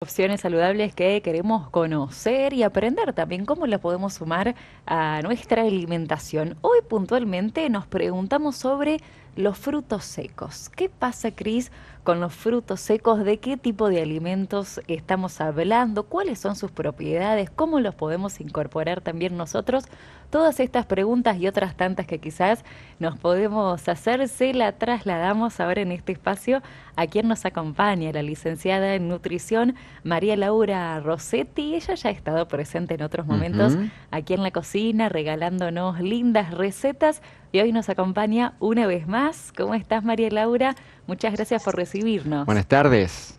Opciones saludables que queremos conocer y aprender también cómo la podemos sumar a nuestra alimentación. Hoy puntualmente nos preguntamos sobre los frutos secos. ¿Qué pasa, Cris, con los frutos secos? ¿De qué tipo de alimentos estamos hablando? ¿Cuáles son sus propiedades? ¿Cómo los podemos incorporar también nosotros? Todas estas preguntas y otras tantas que quizás nos podemos hacer, se la trasladamos ahora en este espacio a quien nos acompaña, la licenciada en nutrición María Laura Rossetti. Ella ya ha estado presente en otros momentos aquí en la cocina, regalándonos lindas recetas y hoy nos acompaña una vez más. ¿Cómo estás, María Laura? Muchas gracias por recibirnos. Buenas tardes.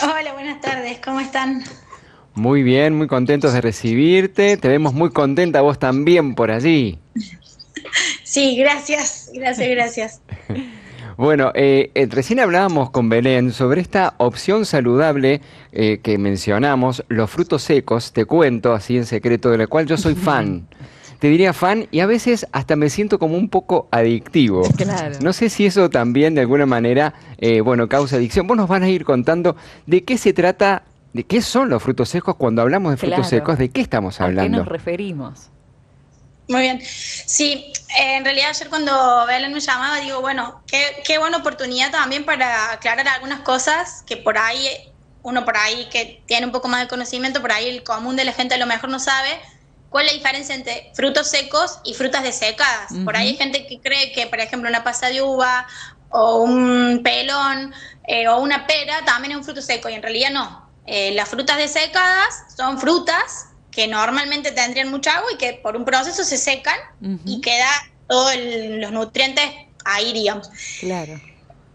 Hola, buenas tardes, ¿cómo están? Muy bien, muy contentos de recibirte. Te vemos muy contenta vos también por allí. Sí, gracias. Bueno, recién hablábamos con Belén sobre esta opción saludable que mencionamos, los frutos secos. Te cuento así en secreto, de la cual yo soy fan. Te diría fan y a veces hasta me siento como un poco adictivo. Claro. No sé si eso también de alguna manera, causa adicción. Vos nos van a ir contando de qué se trata, de qué son los frutos secos cuando hablamos de frutos secos, de qué estamos ¿A qué hablando? nos referimos? Muy bien. Sí, en realidad ayer cuando Belén me llamaba, digo, bueno, qué buena oportunidad también para aclarar algunas cosas que por ahí, uno por ahí que tiene un poco más de conocimiento, por ahí el común de la gente a lo mejor no sabe cuál es la diferencia entre frutos secos y frutas desecadas. Por ahí hay gente que cree que, por ejemplo, una pasa de uva o un pelón o una pera también es un fruto seco y en realidad no. Las frutas desecadas son frutas que normalmente tendrían mucha agua y que por un proceso se secan y queda todos los nutrientes ahí, digamos. Claro.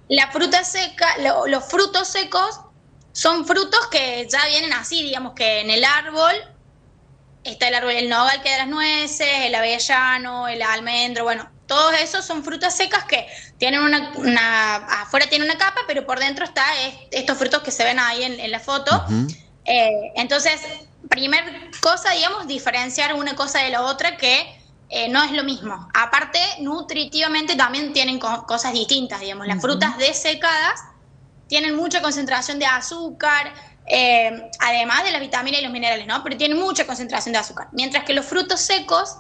La fruta seca, los frutos secos son frutos que ya vienen así, digamos que en el árbol está el árbol, el nogal que da las nueces, el avellano, el almendro, bueno, todos esos son frutas secas que tienen afuera tiene una capa, pero por dentro está estos frutos que se ven ahí en la foto. Entonces, primer cosa, digamos, diferenciar una cosa de la otra que no es lo mismo. Aparte, nutritivamente también tienen cosas distintas, digamos. Las frutas desecadas tienen mucha concentración de azúcar, además de las vitaminas y los minerales, ¿no? Pero tienen mucha concentración de azúcar. Mientras que los frutos secos,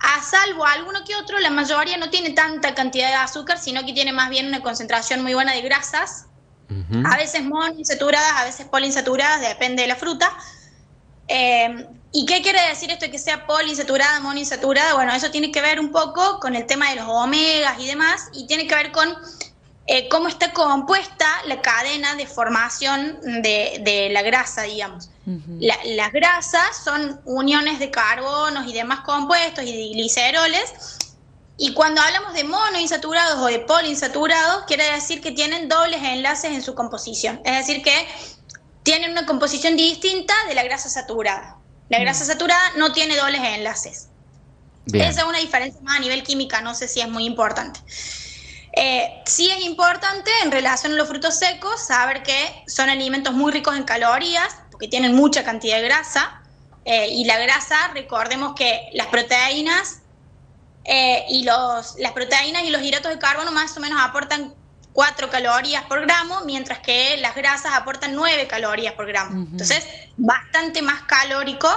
a salvo alguno que otro, la mayoría no tiene tanta cantidad de azúcar, sino que tiene más bien una concentración muy buena de grasas, a veces monoinsaturadas, a veces poliinsaturadas, depende de la fruta. ¿Y qué quiere decir esto de que sea poliinsaturada, monoinsaturada? Bueno, eso tiene que ver un poco con el tema de los omegas y demás, y tiene que ver con cómo está compuesta la cadena de formación de la grasa, digamos. Las grasas son uniones de carbonos y demás compuestos y de gliceroles, y cuando hablamos de monoinsaturados o de poliinsaturados, quiere decir que tienen dobles enlaces en su composición, es decir que tienen una composición distinta de la grasa saturada. La grasa saturada no tiene dobles enlaces. Bien. Esa es una diferencia más a nivel química, no sé si es muy importante. Sí es importante en relación a los frutos secos saber que son alimentos muy ricos en calorías, porque tienen mucha cantidad de grasa, y la grasa, recordemos que las proteínas y los hidratos de carbono más o menos aportan 4 calorías por gramo, mientras que las grasas aportan 9 calorías por gramo. Entonces, bastante más calórico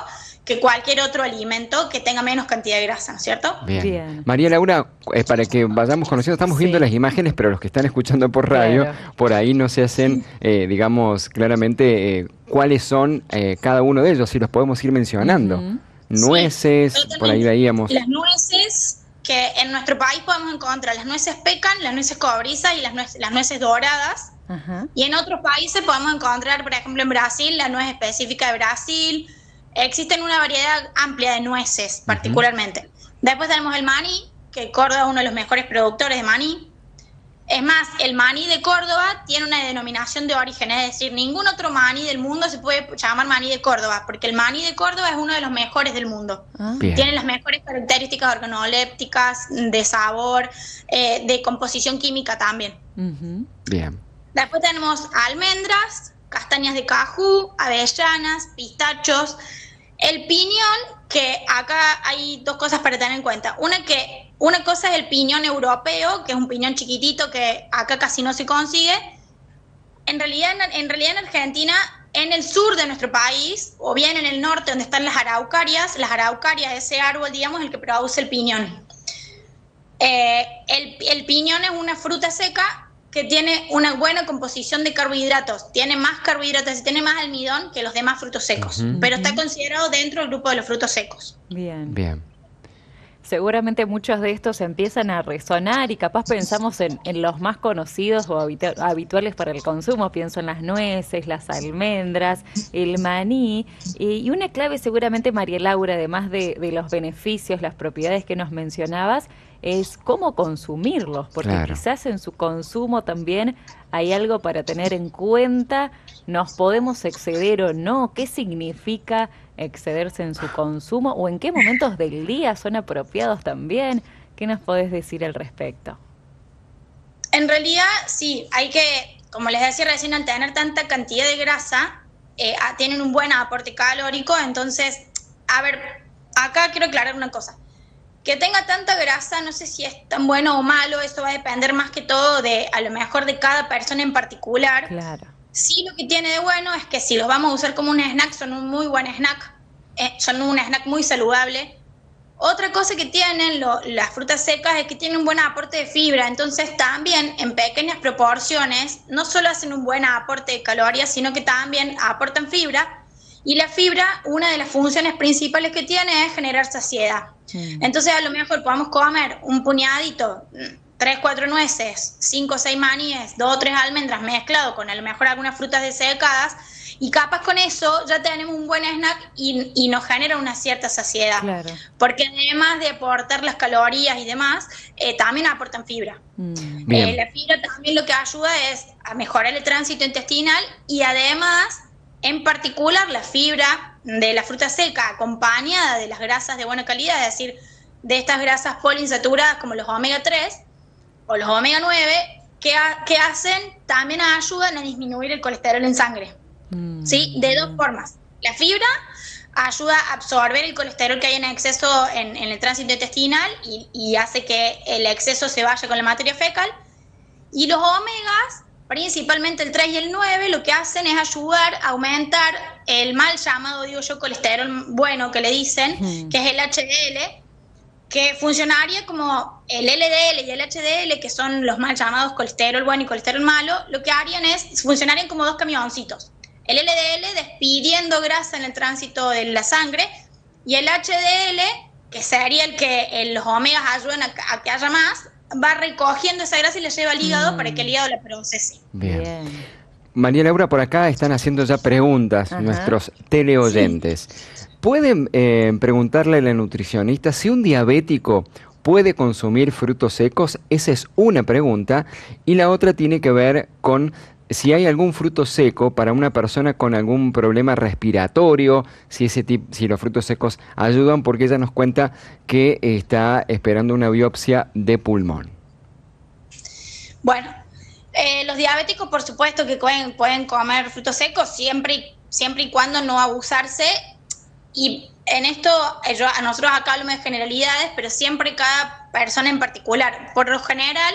que cualquier otro alimento que tenga menos cantidad de grasa, ¿no es cierto? Bien. María Laura, para que vayamos conociendo, estamos viendo las imágenes, pero los que están escuchando por radio, por ahí no se hacen, digamos, claramente cuáles son cada uno de ellos, si los podemos ir mencionando. Nueces, por ahí veíamos. Las nueces, que en nuestro país podemos encontrar las nueces pecan, las nueces cobrizas y las nueces doradas. Y en otros países podemos encontrar, por ejemplo, en Brasil, la nuez específica de Brasil. Existen una variedad amplia de nueces, particularmente. Después tenemos el maní, que Córdoba es uno de los mejores productores de maní. Es más, el maní de Córdoba tiene una denominación de origen, es decir, ningún otro maní del mundo se puede llamar maní de Córdoba, porque el maní de Córdoba es uno de los mejores del mundo. Tiene las mejores características organolépticas, de sabor, de composición química también. Bien. Después tenemos almendras, castañas de cajú, avellanas, pistachos, el piñón, que acá hay dos cosas para tener en cuenta. Una cosa es el piñón europeo, que es un piñón chiquitito que acá casi no se consigue. En realidad en Argentina en el sur de nuestro país, o bien en el norte donde están las araucarias, ese árbol, digamos, es el que produce el piñón. El piñón es una fruta seca que tiene una buena composición de carbohidratos, tiene más carbohidratos y tiene más almidón que los demás frutos secos, pero está considerado dentro del grupo de los frutos secos. Bien. Seguramente muchos de estos empiezan a resonar y capaz pensamos en los más conocidos o habituales para el consumo. Pienso en las nueces, las almendras, el maní. Y una clave seguramente, María Laura, además de los beneficios, las propiedades que nos mencionabas, es cómo consumirlos, porque quizás en su consumo también hay algo para tener en cuenta. ¿Nos podemos exceder o no? ¿Qué significa excederse en su consumo? ¿O en qué momentos del día son apropiados también? ¿Qué nos podés decir al respecto? En realidad, sí, hay que, como les decía recién, al tener tanta cantidad de grasa, tienen un buen aporte calórico. Entonces, a ver, acá quiero aclarar una cosa. Que tenga tanta grasa, no sé si es tan bueno o malo, eso va a depender más que todo de, a lo mejor, de cada persona en particular. Claro. Sí, lo que tiene de bueno es que si los vamos a usar como un snack, son un muy buen snack, son un snack muy saludable. Otra cosa que tienen las frutas secas es que tienen un buen aporte de fibra, entonces también en pequeñas proporciones no solo hacen un buen aporte de calorías, sino que también aportan fibra. Y la fibra, una de las funciones principales que tiene es generar saciedad. Entonces a lo mejor podamos comer un puñadito, 3, 4 nueces, 5 o 6 maníes, 2 o 3 almendras mezclado con a lo mejor algunas frutas desecadas, y capaz con eso ya tenemos un buen snack y nos genera una cierta saciedad. Claro. Porque además de aportar las calorías y demás, también aportan fibra. La fibra también lo que ayuda es a mejorar el tránsito intestinal, y además, en particular, la fibra de la fruta seca acompañada de las grasas de buena calidad, es decir, de estas grasas poliinsaturadas como los omega 3 o los omega 9, que hacen, también ayudan a disminuir el colesterol en sangre. ¿Sí? De dos formas. La fibra ayuda a absorber el colesterol que hay en exceso en el tránsito intestinal y hace que el exceso se vaya con la materia fecal. Y los omegas, principalmente el 3 y el 9, lo que hacen es ayudar a aumentar el mal llamado, digo yo, colesterol bueno que le dicen, que es el HDL, que funcionaría como el LDL y el HDL, que son los mal llamados colesterol bueno y colesterol malo. Lo que harían es, funcionarían como dos camioncitos. El LDL despidiendo grasa en el tránsito de la sangre, y el HDL, que sería el que los omegas ayudan a que haya más, va recogiendo esa grasa y la lleva al hígado para que el hígado la procese. Bien. María Laura, por acá están haciendo ya preguntas nuestros teleoyentes. Sí. ¿Pueden preguntarle a la nutricionista si un diabético puede consumir frutos secos? Esa es una pregunta. Y la otra tiene que ver con si hay algún fruto seco para una persona con algún problema respiratorio, si los frutos secos ayudan, porque ella nos cuenta que está esperando una biopsia de pulmón. Bueno, los diabéticos, por supuesto que pueden comer frutos secos siempre y cuando no abusarse. Y en esto, a nosotros acá hablamos de generalidades, pero siempre cada persona en particular. Por lo general,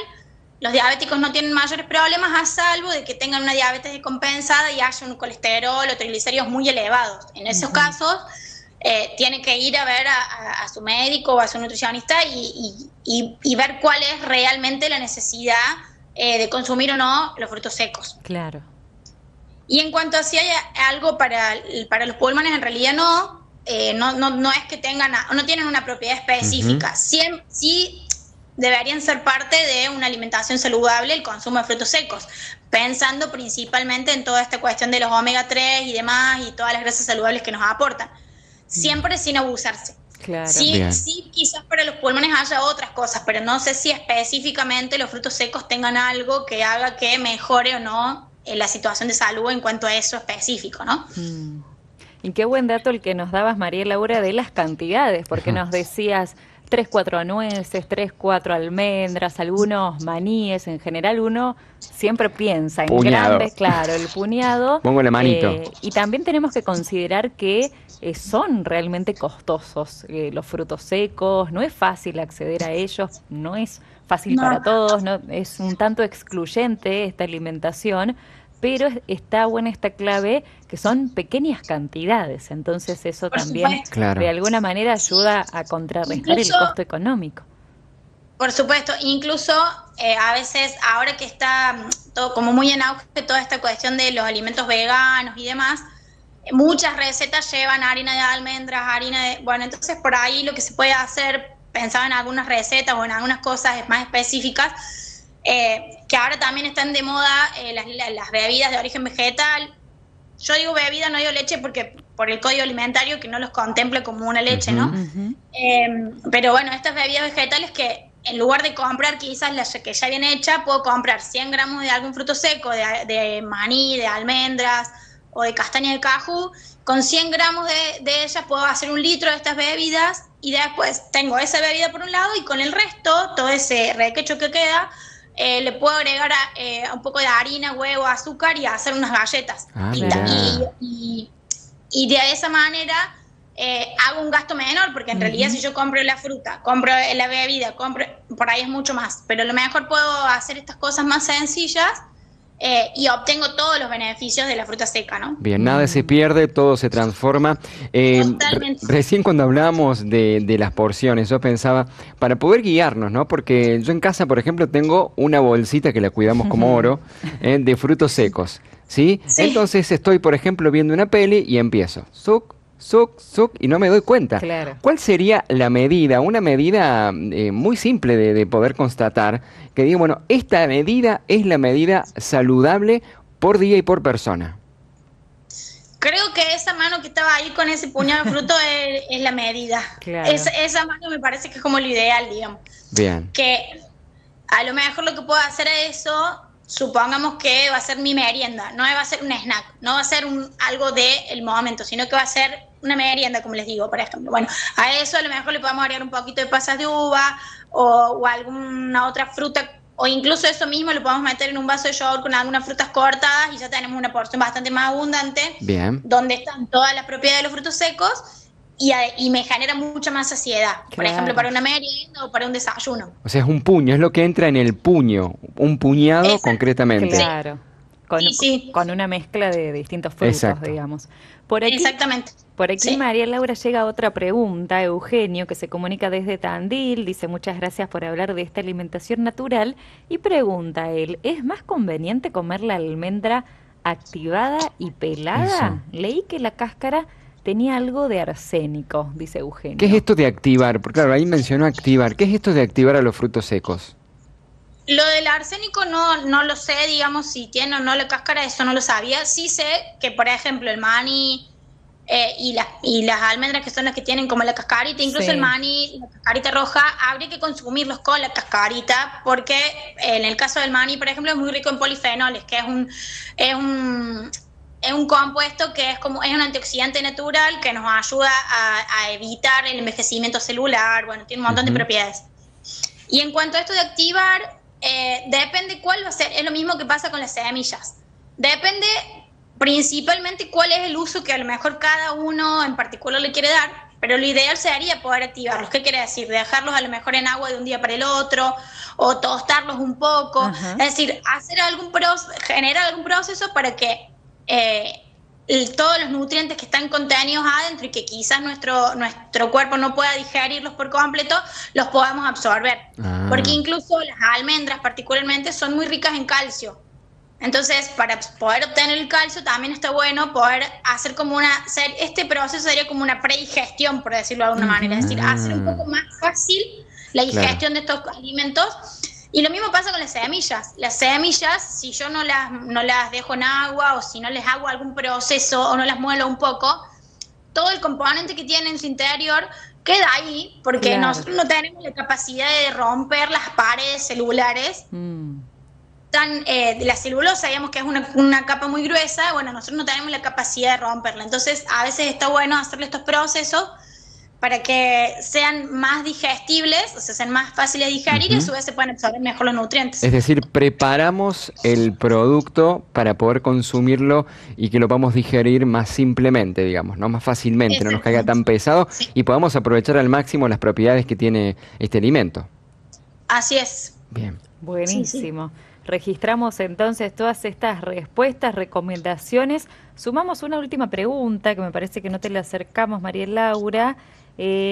los diabéticos no tienen mayores problemas, a salvo de que tengan una diabetes descompensada y haya un colesterol o triglicéridos muy elevados. En esos casos, tienen que ir a ver a su médico o a su nutricionista y ver cuál es realmente la necesidad de consumir o no los frutos secos. Claro. Y en cuanto a si hay algo para los pulmones, en realidad no es que no tienen una propiedad específica. Sí deberían ser parte de una alimentación saludable el consumo de frutos secos, pensando principalmente en toda esta cuestión de los omega 3 y demás y todas las grasas saludables que nos aportan, siempre sin abusarse. Claro. Sí, quizás para los pulmones haya otras cosas, pero no sé si específicamente los frutos secos tengan algo que haga que mejore o no la situación de salud en cuanto a eso específico, ¿no? Y qué buen dato el que nos dabas, María Laura, de las cantidades, porque nos decías 3, 4 nueces, 3, 4 almendras, algunos maníes. En general uno siempre piensa en grandes, claro, el puñado. Pongo la manito. Y también tenemos que considerar que son realmente costosos los frutos secos. No es fácil acceder a ellos, no es fácil para todos, no es un tanto excluyente esta alimentación. pero está buena esta clave que son pequeñas cantidades, entonces eso Por también supuesto. Claro. de alguna manera ayuda a contrarrestar el Incluso- costo económico. Por supuesto, incluso a veces, ahora que está todo como muy en auge toda esta cuestión de los alimentos veganos y demás, muchas recetas llevan harina de almendras, bueno, entonces por ahí lo que se puede hacer, pensaba en algunas recetas o en algunas cosas más específicas, que ahora también están de moda las bebidas de origen vegetal. Yo digo bebida, no digo leche porque por el código alimentario que no los contempla como una leche, ¿no? Ujú. Pero bueno, estas bebidas vegetales que en lugar de comprar quizás la que ya viene hecha, puedo comprar 100 gramos de algún fruto seco, de maní, de almendras o de castaña de cajú. Con 100 gramos de ellas puedo hacer 1 litro de estas bebidas y después tengo esa bebida por un lado y con el resto, todo ese requecho que queda, le puedo agregar un poco de harina, huevo, azúcar y hacer unas galletas. Ah, y, mirá. y de esa manera hago un gasto menor, porque en realidad si yo compro la fruta, compro la bebida, por ahí es mucho más, pero a lo mejor puedo hacer estas cosas más sencillas y obtengo todos los beneficios de la fruta seca, ¿no? Bien, nada se pierde, todo se transforma. Totalmente. Recién cuando hablábamos de las porciones, yo pensaba, para poder guiarnos, ¿no? Porque yo en casa, por ejemplo, tengo una bolsita que la cuidamos como oro, de frutos secos, ¿sí? Sí. Entonces estoy, por ejemplo, viendo una peli y empiezo, suc, y no me doy cuenta. Claro. ¿Cuál sería la medida, una medida muy simple de poder constatar, que diga, bueno, esta medida es la medida saludable por día y por persona? Creo que esa mano que estaba ahí con ese puñado de fruto es la medida. Claro. Esa mano me parece que es como lo ideal, digamos. Bien. Que a lo mejor lo que puedo hacer es eso, supongamos que va a ser mi merienda, no va a ser un snack, no va a ser algo del momento, sino que va a ser una merienda, como les digo, por ejemplo. Bueno, a eso a lo mejor le podemos agregar un poquito de pasas de uva o alguna otra fruta, o incluso eso mismo lo podemos meter en un vaso de yogur con algunas frutas cortadas y ya tenemos una porción bastante más abundante, Bien. donde están todas las propiedades de los frutos secos y me genera mucha más saciedad. Por Claro. ejemplo, para una merienda o para un desayuno. O sea, es un puño, es lo que entra en el puño, un puñado Exacto. concretamente. Claro. Sí. Con una mezcla de distintos frutos, Exacto. digamos. Por aquí, Exactamente. por aquí Sí. María Laura llega otra pregunta. Eugenio, que se comunica desde Tandil, dice muchas gracias por hablar de esta alimentación natural y pregunta a él, ¿es más conveniente comer la almendra activada y pelada? Eso. Leí que la cáscara tenía algo de arsénico, dice Eugenio. ¿Qué es esto de activar? Porque claro, ahí mencionó activar. ¿Qué es esto de activar a los frutos secos? Lo del arsénico no lo sé, digamos, si tiene o no la cáscara, eso no lo sabía. Sí sé que, por ejemplo, el maní y las almendras, que son las que tienen como la cascarita, incluso Sí. el maní, la cascarita roja, habría que consumirlos con la cascarita, porque en el caso del maní, por ejemplo, es muy rico en polifenoles, que es un compuesto que es un antioxidante natural que nos ayuda a evitar el envejecimiento celular, bueno, tiene un montón de Ujú. propiedades. Y en cuanto a esto de activar, depende cuál va a ser, es lo mismo que pasa con las semillas. Depende principalmente cuál es el uso que a lo mejor cada uno en particular le quiere dar, pero lo ideal sería poder activarlos. ¿Qué quiere decir? Dejarlos a lo mejor en agua de un día para el otro o tostarlos un poco. Ajá. Es decir, generar algún proceso para que todos los nutrientes que están contenidos adentro y que quizás nuestro cuerpo no pueda digerirlos por completo, los podamos absorber. Ah. Porque incluso las almendras particularmente son muy ricas en calcio. Entonces, para poder obtener el calcio también está bueno poder hacer este proceso sería como una predigestión, por decirlo de alguna manera, es decir, hacer un poco más fácil la digestión de estos alimentos. Y lo mismo pasa con las semillas. Las semillas, si yo no las dejo en agua o si no les hago algún proceso o no las muelo un poco, todo el componente que tiene en su interior queda ahí porque Claro. nosotros no tenemos la capacidad de romper las paredes celulares. De la celulosa, digamos que es una capa muy gruesa, bueno, nosotros no tenemos la capacidad de romperla. Entonces, a veces está bueno hacerle estos procesos para que sean más digestibles, o sea, sean más fáciles de digerir y a su vez se puedan absorber mejor los nutrientes. Es decir, preparamos el producto para poder consumirlo y que lo podamos digerir más simplemente, digamos, ¿no? Más fácilmente, no nos caiga tan pesado y podamos aprovechar al máximo las propiedades que tiene este alimento. Así es. Bien. Buenísimo. registramos entonces todas estas respuestas, recomendaciones. Sumamos una última pregunta que me parece que no te la acercamos, María Laura.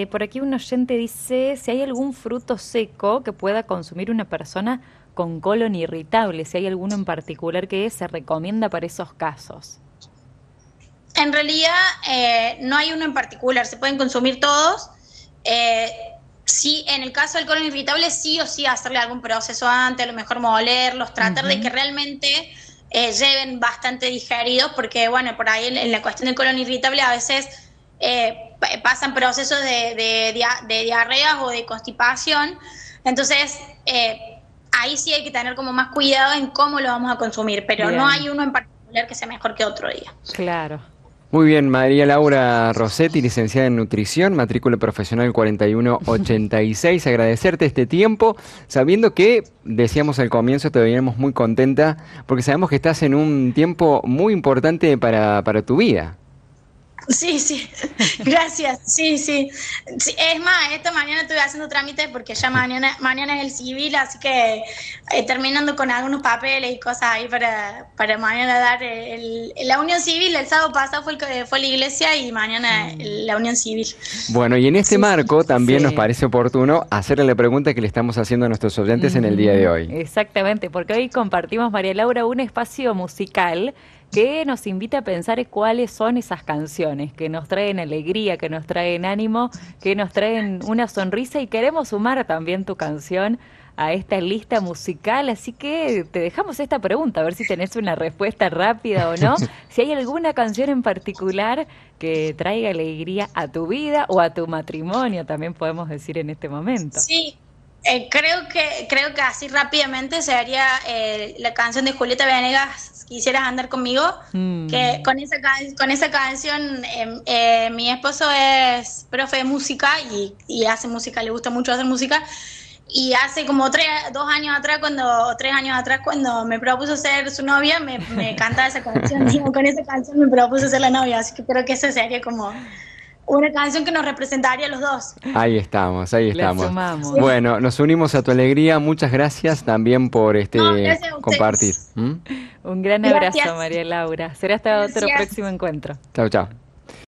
Por aquí un oyente dice si hay algún fruto seco que pueda consumir una persona con colon irritable, si hay alguno en particular que se recomienda para esos casos. En realidad no hay uno en particular, se pueden consumir todos. Sí, en el caso del colon irritable sí o sí hacerle algún proceso antes, a lo mejor molerlos, tratar de que realmente lleven bastante digeridos, porque bueno, por ahí en la cuestión del colon irritable a veces pasan procesos de diarreas o de constipación, entonces ahí sí hay que tener como más cuidado en cómo lo vamos a consumir, pero Bien. no hay uno en particular que sea mejor que otro día. Claro. Muy bien, María Laura Rossetti, licenciada en nutrición, matrícula profesional 4186. Agradecerte este tiempo, sabiendo que, decíamos al comienzo, te veíamos muy contenta, porque sabemos que estás en un tiempo muy importante para tu vida. Sí, sí, gracias, sí. Es más, esta mañana estuve haciendo trámites porque ya mañana es el civil, así que terminando con algunos papeles y cosas ahí para mañana dar la unión civil. El sábado pasado fue la iglesia y mañana la unión civil. Bueno, y en este marco también Sí. nos parece oportuno hacerle la pregunta que le estamos haciendo a nuestros oyentes en el día de hoy. Exactamente, porque hoy compartimos, María Laura, un espacio musical que nos invita a pensar cuáles son esas canciones que nos traen alegría, que nos traen ánimo, que nos traen una sonrisa, y queremos sumar también tu canción a esta lista musical, así que te dejamos esta pregunta, a ver si tenés una respuesta rápida o no, si hay alguna canción en particular que traiga alegría a tu vida o a tu matrimonio, también podemos decir en este momento. Sí, creo que así rápidamente sería la canción de Julieta Venegas, Quisieras andar conmigo, que con esa canción mi esposo es profe de música y hace música, le gusta mucho hacer música, y hace como 3 años atrás, 3 años atrás, cuando me propuso ser su novia, me cantaba esa canción, digo, con esa canción me propuso ser la novia, así que creo que esa sería como una canción que nos representaría a los dos. Ahí estamos, ahí La estamos. sumamos. Bueno, nos unimos a tu alegría. Muchas gracias también por gracias a ustedes. compartir. Un gran Gracias. abrazo, María Laura. Será hasta otro Gracias. próximo encuentro. Chao, chao.